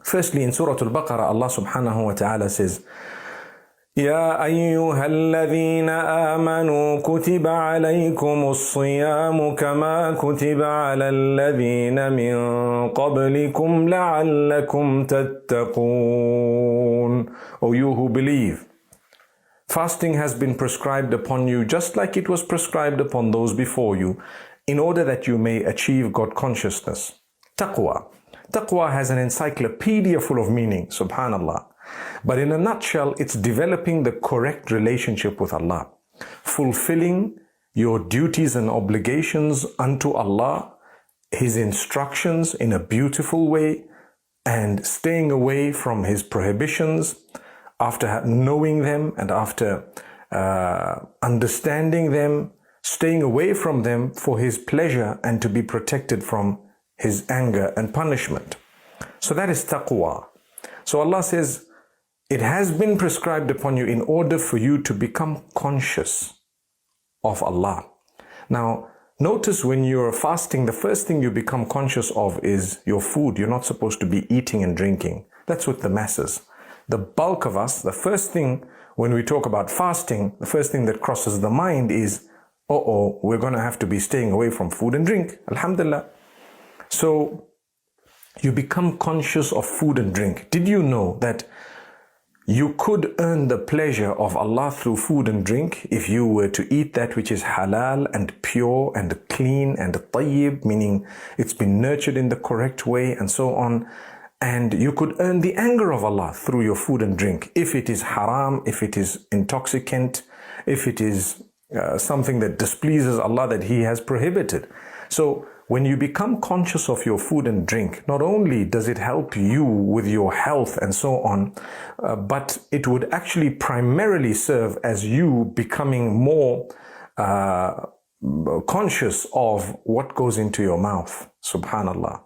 Firstly, in Surah Al-Baqarah, Allah subhanahu wa ta'ala says, يا أيها الذين آمنوا كتب عليكم الصيام كما كتب على الذين من قبلكم لعلكم تتقون. O you who believe, fasting has been prescribed upon you just like it was prescribed upon those before you, in order that you may achieve God consciousness. Taqwa. Taqwa has an encyclopedia full of meaning, subhanallah. But in a nutshell, it's developing the correct relationship with Allah, fulfilling your duties and obligations unto Allah, His instructions in a beautiful way, and staying away from His prohibitions after knowing them and after understanding them, staying away from them for His pleasure and to be protected from His anger and punishment. So that is taqwa. So Allah says, it has been prescribed upon you in order for you to become conscious of Allah. Now, notice when you're fasting, the first thing you become conscious of is your food. You're not supposed to be eating and drinking. That's with the masses. The bulk of us, the first thing when we talk about fasting, the first thing that crosses the mind is, we're going to have to be staying away from food and drink. Alhamdulillah. So, you become conscious of food and drink. Did you know that you could earn the pleasure of Allah through food and drink if you were to eat that which is halal and pure and clean and tayyib, meaning it's been nurtured in the correct way and so on. And you could earn the anger of Allah through your food and drink. If it is haram, if it is intoxicant, if it is something that displeases Allah that He has prohibited. So when you become conscious of your food and drink, not only does it help you with your health and so on, but it would actually primarily serve as you becoming more conscious of what goes into your mouth. Subhanallah.